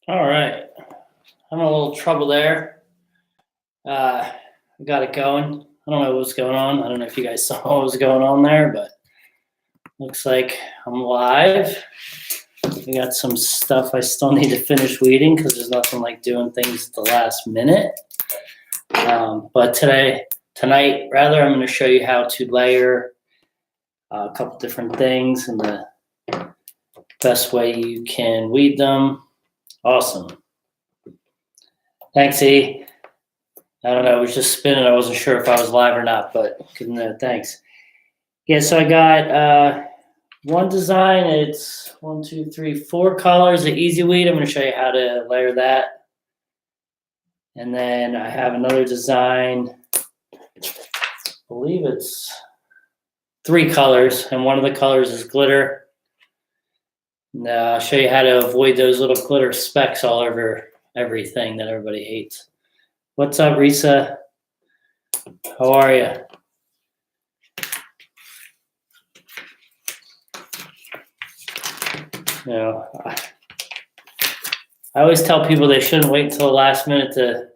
All right. I'm in a little trouble there. I got it going. I don't know what's going on. I don't know if you guys saw what was going on there, but looks like I'm live. We got some stuff I still need to finish weeding because there's nothing like doing things at the last minute. But tonight, rather, I'm going to show you how to layer a couple different things and the best way you can weed them. Awesome. Thanks, E. I don't know, it was just spinning. I wasn't sure if I was live or not, but thanks. Yeah, so I got one design. It's 4 colors of EasyWeed. I'm going to show you how to layer that. And then I have another design. I believe it's 3 colors, and one of the colors is glitter. And I'll show you how to avoid those little glitter specks all over everything that everybody hates. What's up, Risa? How are you? You know, I always tell people they shouldn't wait until the last minute to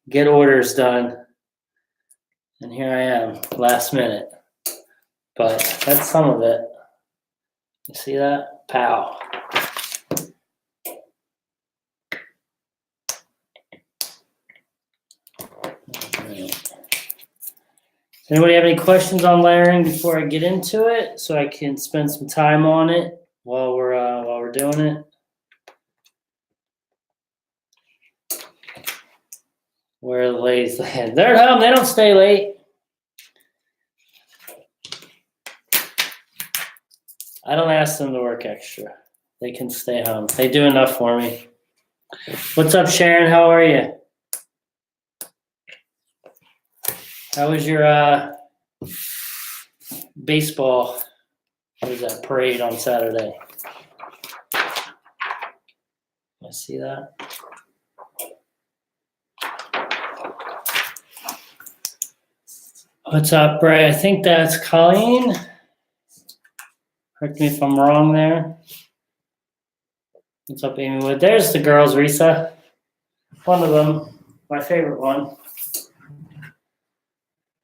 get orders done. And here I am, last minute. But that's some of it. You see that? Pow. Anybody have any questions on layering before I get into it, so I can spend some time on it while we're doing it? Where are the ladies? They're at home. They don't stay late. I don't ask them to work extra. They can stay home. They do enough for me. What's up, Sharon? How are you? How was your baseball? What was that parade on Saturday? You see that? What's up, Bray? I think that's Colleen. Correct me if I'm wrong there. What's up, Amy Wood? There's the girls, Risa. One of them, my favorite one.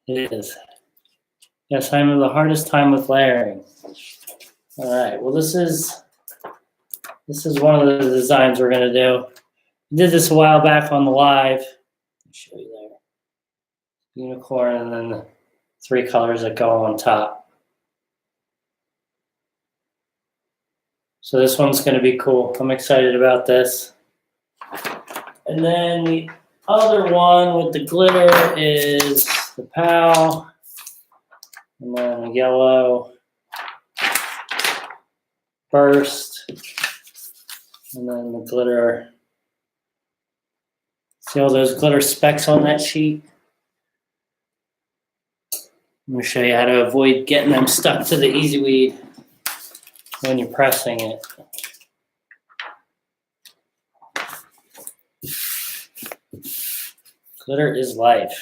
It is. Yes, I'm having the hardest time with layering. All right. Well, this is one of the designs we're gonna do. I did this a while back on the live. I'll show you there. Unicorn, and then the 3 colors that go on top. So this one's gonna be cool. I'm excited about this. And then the other one with the glitter is the POW. And then a yellow burst, and then the glitter. See all those glitter specks on that sheet? I'm going to show you how to avoid getting them stuck to the EasyWeed when you're pressing it. Glitter is life.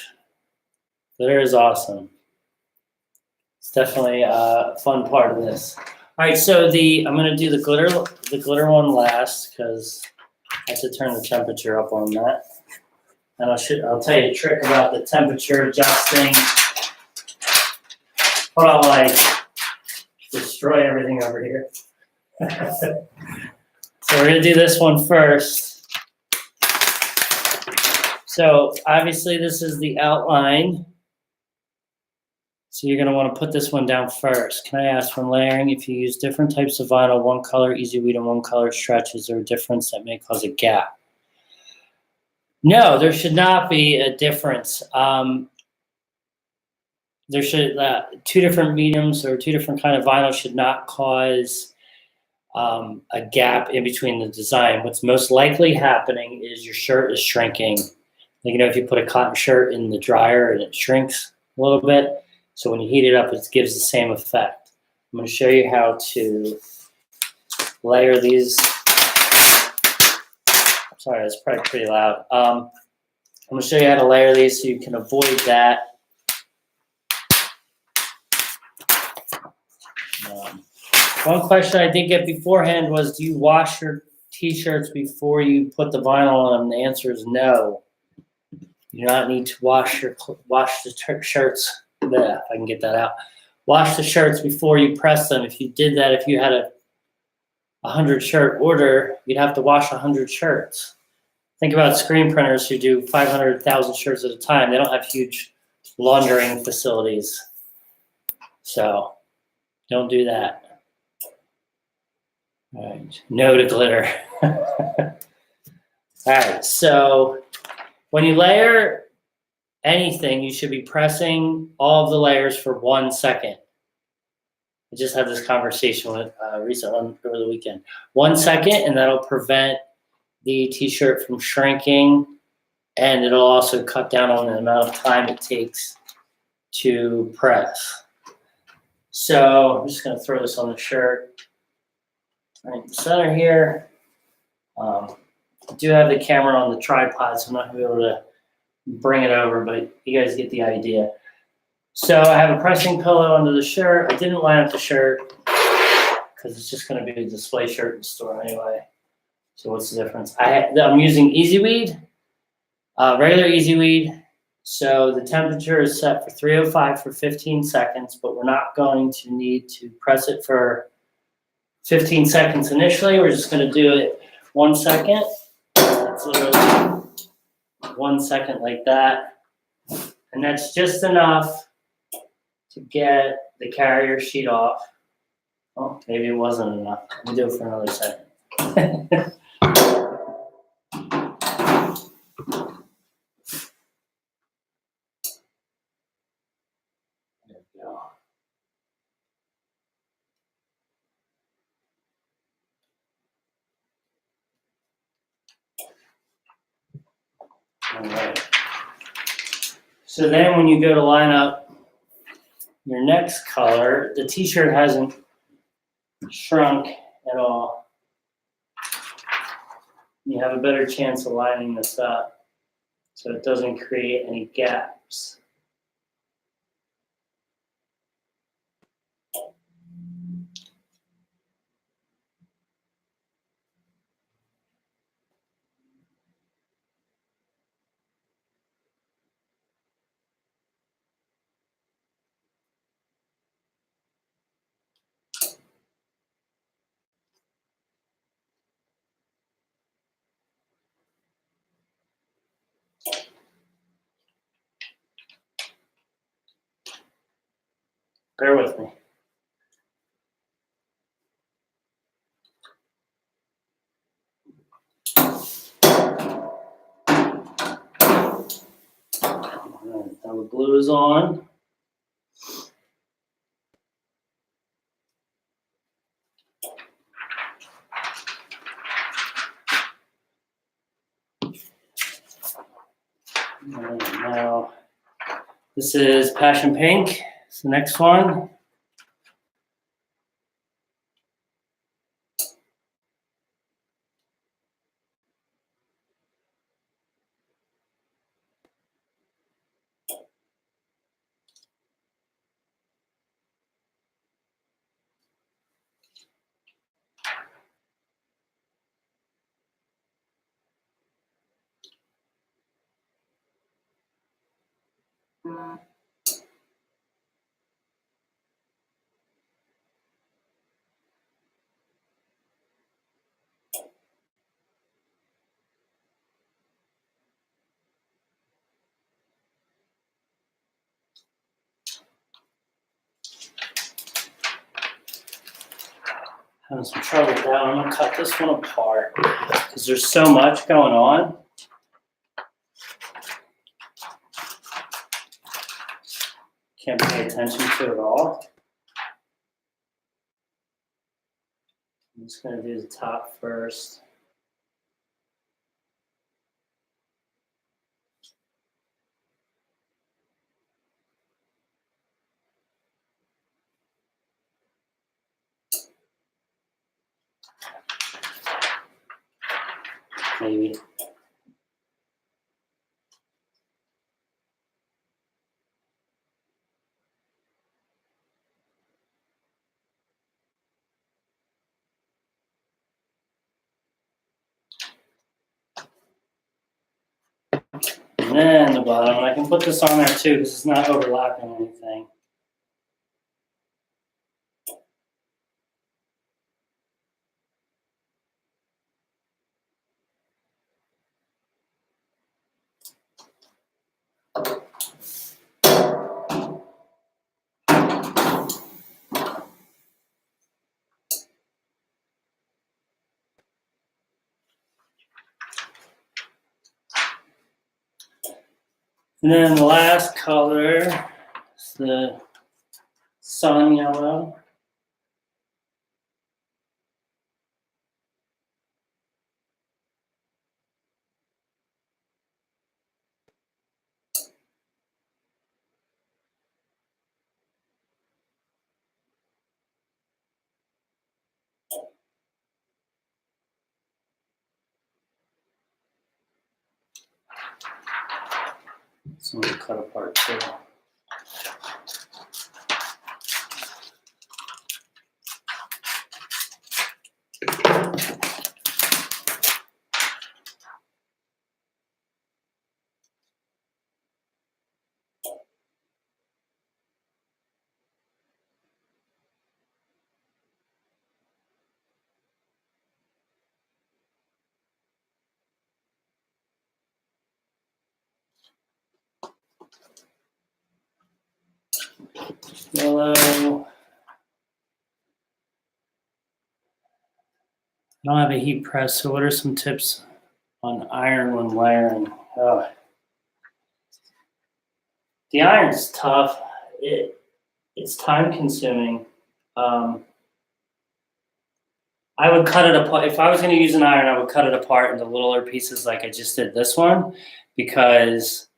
Glitter is awesome. Definitely a fun part of this. All right, so I'm going to do the glitter one last because I have to turn the temperature up on that. And I'll tell you a trick about the temperature adjusting. Hold on, like destroy everything over here. So we're going to do this one first. So obviously this is the outline. So you're going to want to put this one down first. Can I ask, when layering, if you use different types of vinyl, one color EasyWeed and one color stretch, is there a difference that may cause a gap? No, there should not be a difference. There should 2 different mediums or 2 different kind of vinyl should not cause a gap in between the design. What's most likely happening is your shirt is shrinking. Like, if you put a cotton shirt in the dryer and it shrinks a little bit. So when you heat it up, it gives the same effect. I'm going to show you how to layer these. Sorry, that's probably pretty loud. I'm going to show you how to layer these so you can avoid that. One question I did get beforehand was, do you wash your t-shirts before you put the vinyl on them? The answer is no. You do not need to wash the shirts. If I can get that out. Wash the shirts before you press them. If you did that, if you had a 100 shirt order, you'd have to wash 100 shirts. Think about screen printers who do 500,000 shirts at a time. They don't have huge laundering facilities. So don't do that. All right, no to glitter. All right, so when you layer anything, you should be pressing all of the layers for 1 second. I just had this conversation with recently over the weekend. 1 second, and that'll prevent the t-shirt from shrinking, and it'll also cut down on the amount of time it takes to press. So I'm just going to throw this on the shirt right in the center here. I do have the camera on the tripod, so I'm not going to be able to bring it over, but you guys get the idea. So I have a pressing pillow under the shirt. I didn't line up the shirt because it's just going to be a display shirt in the store anyway. So what's the difference? I'm using EasyWeed, regular EasyWeed. So the temperature is set for 305 for 15 seconds, but we're not going to need to press it for 15 seconds initially. We're just going to do it 1 second. It's literally 1 second like that. And that's just enough to get the carrier sheet off. Oh, maybe it wasn't enough. Let me do it for another second. There we go. All right. So then when you go to line up your next color, the t-shirt hasn't shrunk at all. You have a better chance of lining this up so it doesn't create any gaps. Bear with me. All right, now the glue is on. All right, now this is Passion Pink. It's the next one. Having some trouble with that one. I'm gonna cut this one apart because there's so much going on. Can't pay attention to it all. I'm just gonna do the top first. Maybe. And then the bottom, I can put this on there too because it's not overlapping anything. And then the last color is the sun yellow. So I'm going to cut apart too. Yellow. I don't have a heat press, so what are some tips on iron when layering? Oh. The iron's tough. It's time consuming. I would cut it apart. If I was going to use an iron, I would cut it apart into littler pieces like I just did this one, because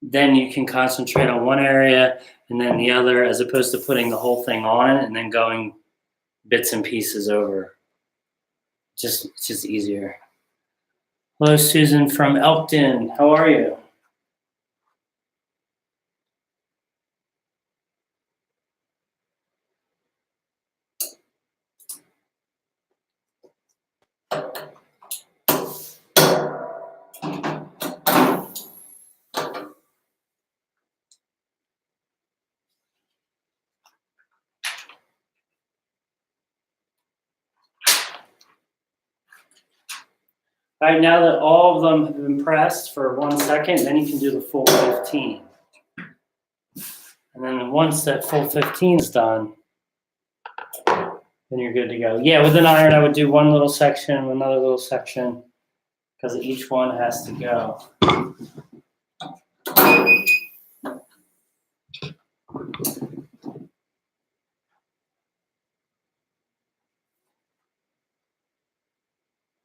then you can concentrate on one area and then the other, as opposed to putting the whole thing on and then going bits and pieces over. It's just easier. Hello, Susan from Elkton. How are you? All right, now that all of them have been pressed for 1 second, then you can do the full 15. And then once that full 15 is done, then you're good to go. Yeah, with an iron, I would do one little section, another little section, because each one has to go.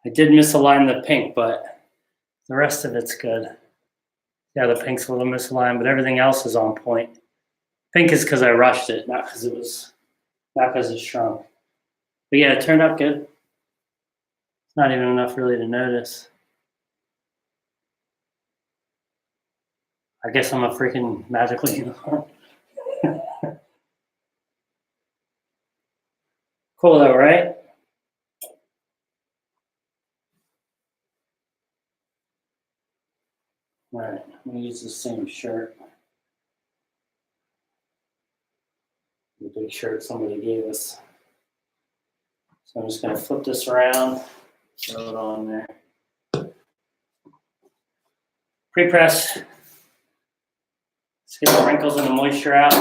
I did misalign the pink, but the rest of it's good. Yeah, the pink's a little misaligned, but everything else is on point. Pink is because I rushed it, not because it shrunk. But yeah, it turned out good. It's not even enough really to notice. I guess I'm a freaking magical unicorn. Cool though, right? All right, I'm gonna use the same shirt. The big shirt somebody gave us. So I'm just gonna flip this around, throw it on there. Pre-press. Let's get the wrinkles and the moisture out.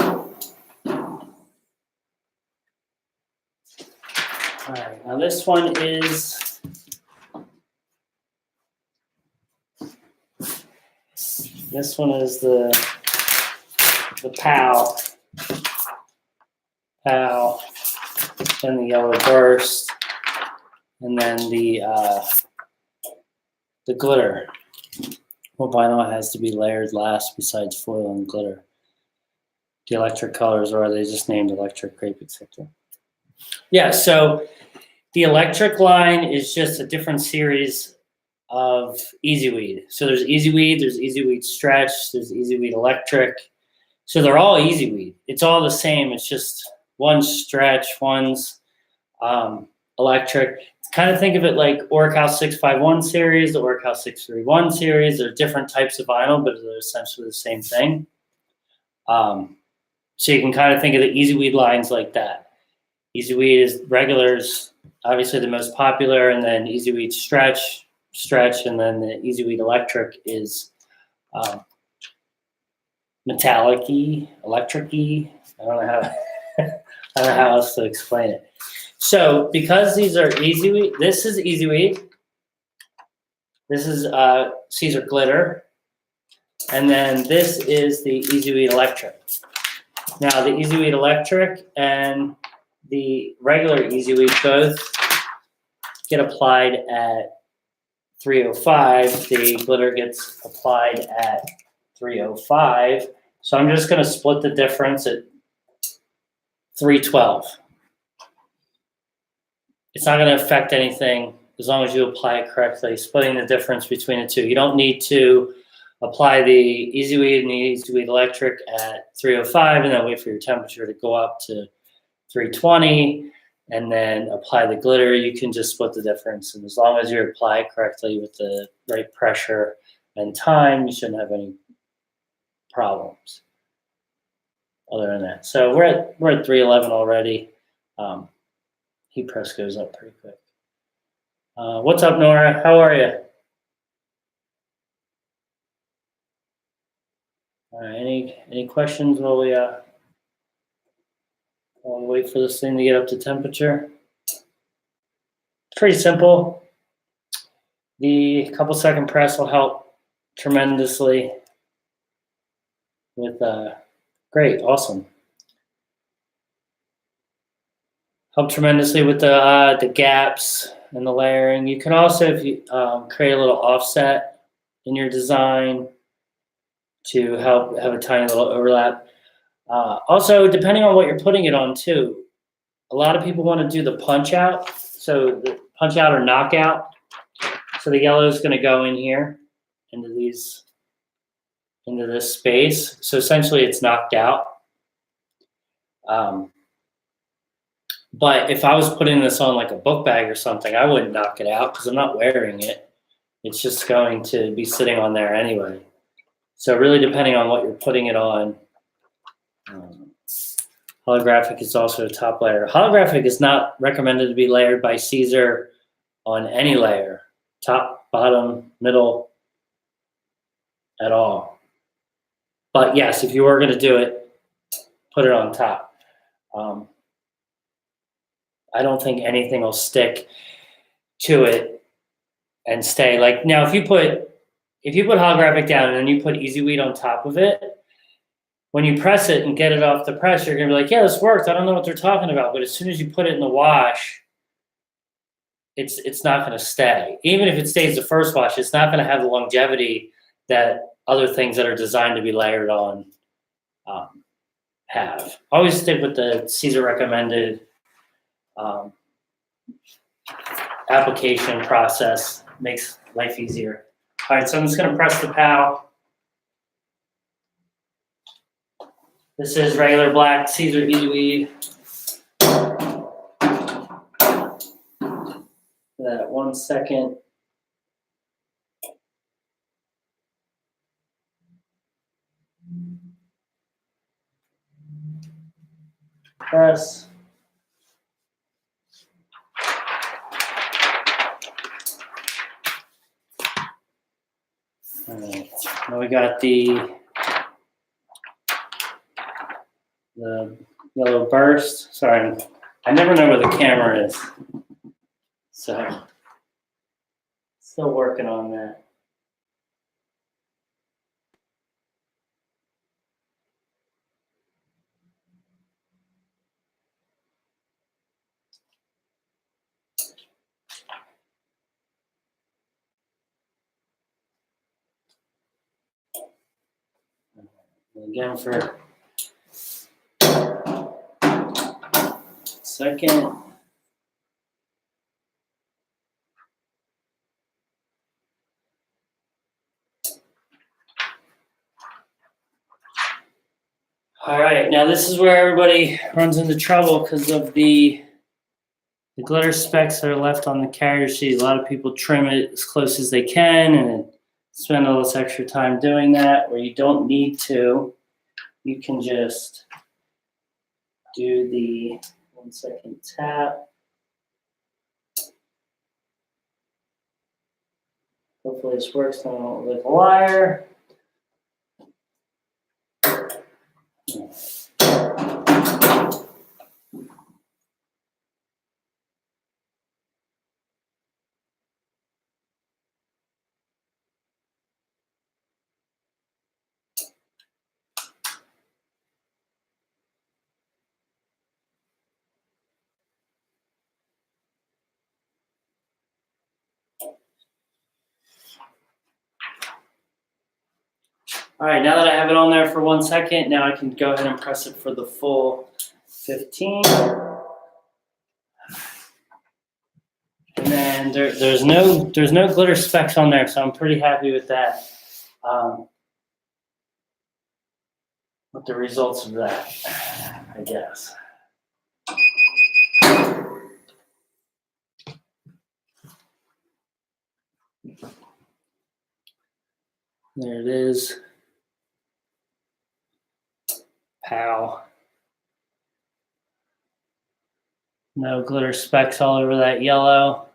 All right, now this one is the POW, then the yellow burst, and then the glitter. What vinyl has to be layered last besides foil and glitter? The electric colors, or are they just named electric grape, etc.? Yeah, so the electric line is just a different series of EasyWeed. So there's EasyWeed, there's EasyWeed Stretch, there's EasyWeed Electric. So they're all EasyWeed. It's all the same. It's just one's Stretch, one's electric. Kind of think of it like Orikhouse 651 series, the Orikhouse 631 series. They're different types of vinyl, but they're essentially the same thing. So you can kind of think of the EasyWeed lines like that. EasyWeed is regulars, obviously the most popular, and then EasyWeed stretch, and then the EasyWeed electric is metallic-y, electric-y. I don't know how I don't know how else to explain it. So because these are EasyWeed, this is EasyWeed. This is Caesar glitter, and then this is the EasyWeed electric. Now the EasyWeed electric and the regular EasyWeed both get applied at 305. The glitter gets applied at 305. So I'm just going to split the difference at 312. It's not going to affect anything as long as you apply it correctly, splitting the difference between the two. You don't need to apply the EasyWeed and the EasyWeed electric at 305 and then wait for your temperature to go up to 320 and then apply the glitter. You can just split the difference. And as long as you apply it correctly with the right pressure and time, you shouldn't have any problems other than that. So we're at 311 already. Heat press goes up pretty quick. What's up, Nora? How are you? All right, any questions while we wait for this thing to get up to temperature? Pretty simple. The couple second press will help tremendously with great, awesome. Help tremendously with the gaps and the layering. You can also, if you create a little offset in your design to help have a tiny little overlap. Also, depending on what you're putting it on too, a lot of people want to do the punch out. So the punch out or knockout. So the yellow is going to go in here into this space. So essentially it's knocked out. But if I was putting this on like a book bag or something, I wouldn't knock it out because I'm not wearing it. It's just going to be sitting on there anyway. So really depending on what you're putting it on. Holographic is also a top layer. Holographic is not recommended to be layered by Caesar on any layer, top, bottom, middle, at all. But yes, if you were going to do it, put it on top. I don't think anything will stick to it and stay. Like now, if you put holographic down and then you put EasyWeed on top of it, when you press it and get it off the press, you're gonna be like, yeah, this worked. I don't know what they're talking about. But as soon as you put it in the wash, it's not gonna stay. Even if it stays the first wash, it's not gonna have the longevity that other things that are designed to be layered on have. Always stick with the Caesar recommended application process. Makes life easier. All right, so I'm just gonna press the POW. This is regular black Caesar EasyWeed. That 1 second. Press. All right. Now we got the yellow burst. Sorry, I never know where the camera is. So, still working on that. Again for a second. All right, now this is where everybody runs into trouble because of the the glitter specks that are left on the carrier sheet, a lot of people trim it as close as they can and spend all this extra time doing that, where you don't need to. You can just do the 1 second tap. Hopefully this works. I don't look like a liar. All right, now that I have it on there for 1 second, now I can go ahead and press it for the full 15. And then there's no glitter specks on there, so I'm pretty happy with that. With the results of that, I guess. There it is. Pow. No glitter specks all over that yellow,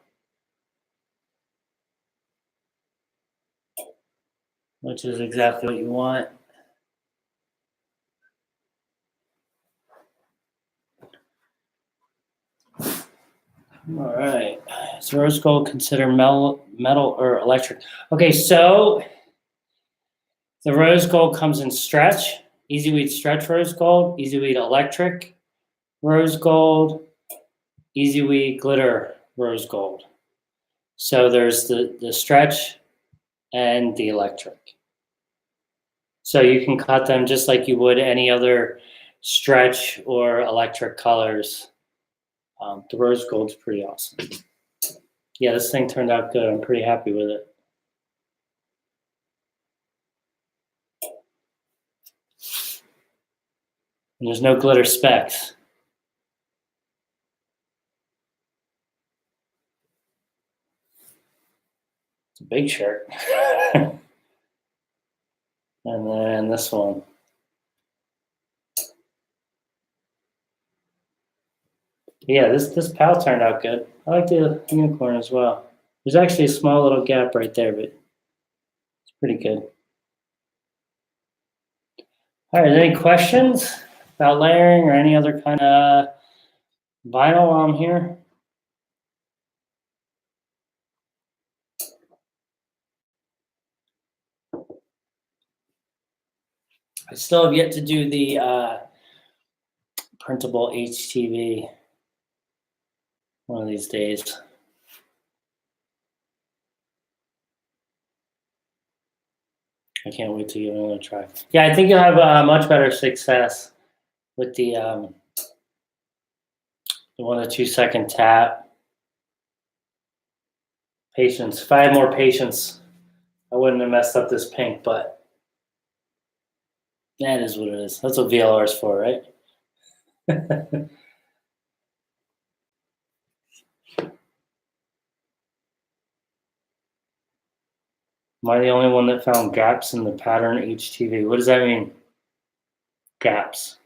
which is exactly what you want. All right. Is rose gold considered metal or electric? Okay, so the rose gold comes in stretch, EasyWeed stretch rose gold, EasyWeed electric rose gold, EasyWeed glitter rose gold. So there's the stretch and the electric. So you can cut them just like you would any other stretch or electric colors. The rose gold's pretty awesome. Yeah, this thing turned out good. I'm pretty happy with it. And there's no glitter specks. It's a big shirt. And then this one. Yeah, this pal turned out good. I like the unicorn as well. There's actually a small little gap right there, but it's pretty good. All right, any questions about layering or any other kind of vinyl while I'm here? I still have yet to do the printable HTV one of these days. I can't wait to give it another try. Yeah, I think you'll have much better success with the 1 to 2 second tap. Patience. If I had more patience, I wouldn't have messed up this pink, but that is what it is. That's what VLR is for, right? Am I the only one that found gaps in the pattern HTV? What does that mean? Gaps.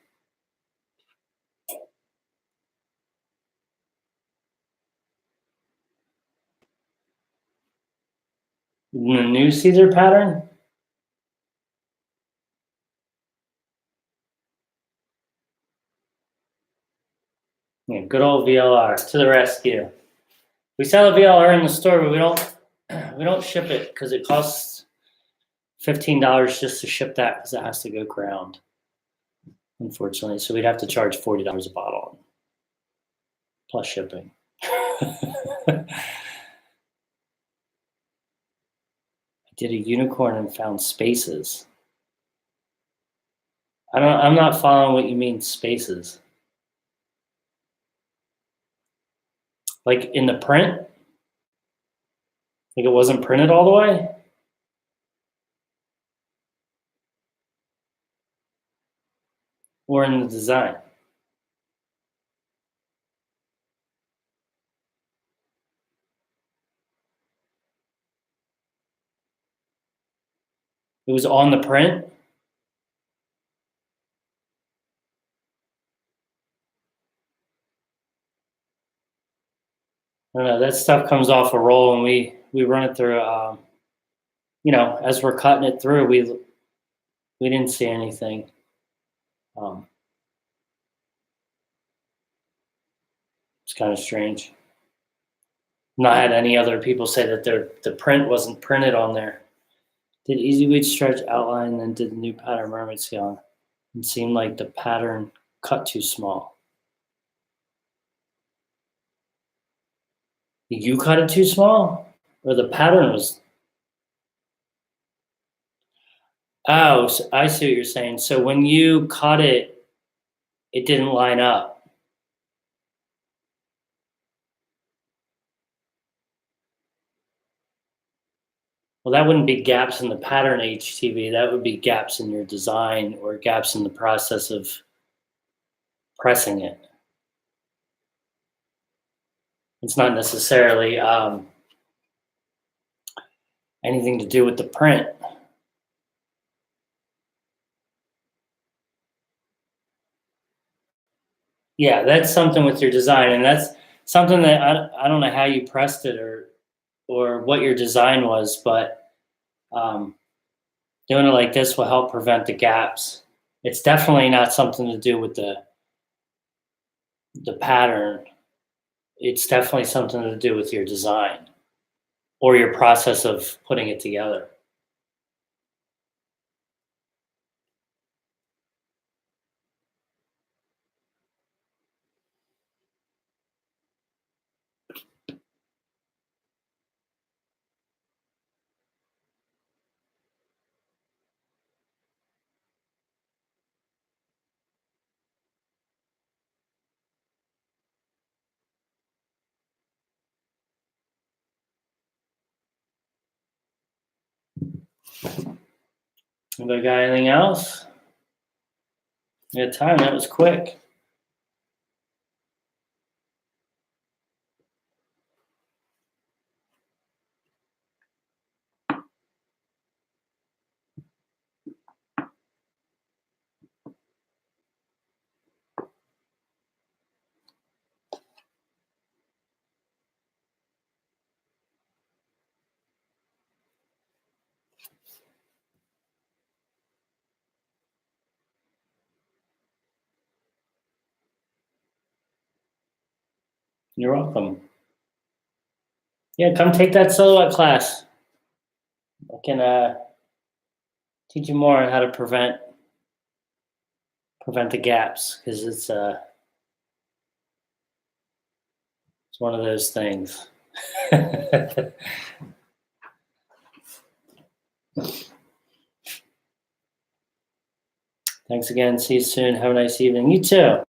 In the new Caesar pattern? Yeah, good old VLR to the rescue. We sell a VLR in the store, but we don't ship it because it costs $15 just to ship that because it has to go ground, unfortunately. So we'd have to charge $40 a bottle plus shipping. I did a unicorn and found spaces. I'm not following what you mean spaces. Like in the print? Like it wasn't printed all the way? Or in the design? It was on the print? I don't know, that stuff comes off a roll and we run it through, as we're cutting it through, we didn't see anything. Um, it's kind of strange. Not had any other people say that the print wasn't printed on there. Did EasyWeed stretch outline and then did the new pattern mermaid scale? It seemed like the pattern cut too small. You cut it too small? Or the pattern was. Oh, so I see what you're saying. So when you cut it, it didn't line up. Well, that wouldn't be gaps in the pattern HTV. That would be gaps in your design or gaps in the process of pressing it. It's not necessarily anything to do with the print. Yeah, that's something with your design, and that's something that I don't know how you pressed it or what your design was, but um, doing it like this will help prevent the gaps. It's definitely not something to do with the pattern. It's definitely something to do with your design or your process of putting it together. Anybody got anything else? We got time. That was quick. You're welcome. Yeah, come take that silhouette class. I can teach you more on how to prevent the gaps because it's one of those things. Thanks again. See you soon. Have a nice evening. You too.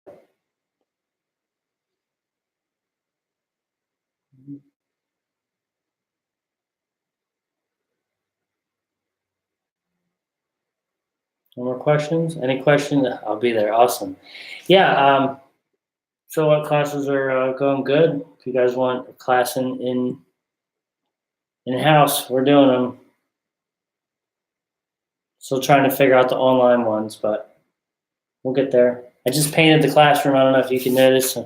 No more questions? Any questions? I'll be there. Awesome. Yeah. So what classes are going good? If you guys want a class in house, we're doing them. Still trying to figure out the online ones, but we'll get there. I just painted the classroom. I don't know if you can notice.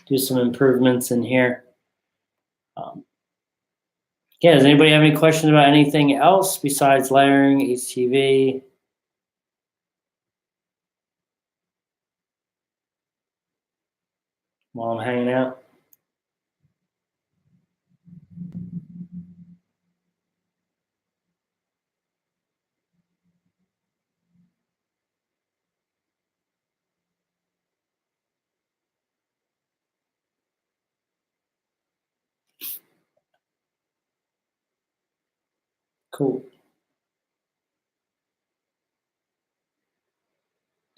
Do some improvements in here. Yeah, does anybody have any questions about anything else besides layering, HTV? While I'm hanging out? Cool.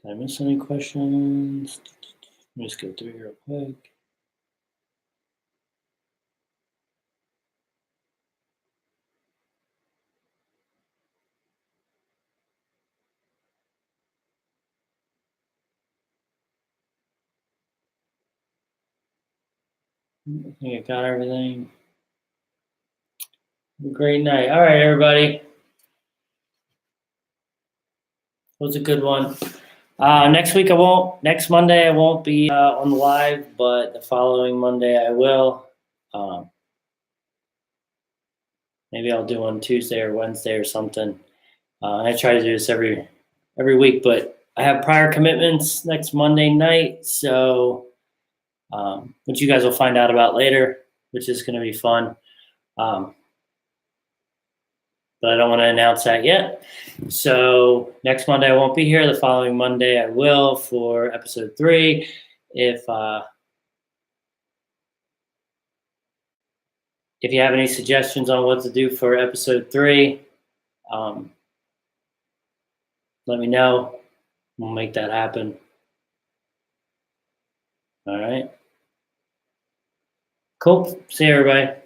Did I miss any questions? Let me just go through here real quick. I think I got everything. Have a great night. All right, everybody. was a good one. Next week I won't. Next Monday I won't be on the live, but the following Monday I will. Maybe I'll do on Tuesday or Wednesday or something. I try to do this every week, but I have prior commitments next Monday night, so which you guys will find out about later, which is going to be fun. But I don't want to announce that yet. So next Monday I won't be here. The following Monday I will for episode 3. If you have any suggestions on what to do for episode 3, let me know. We'll make that happen. All right. Cool. See you, everybody.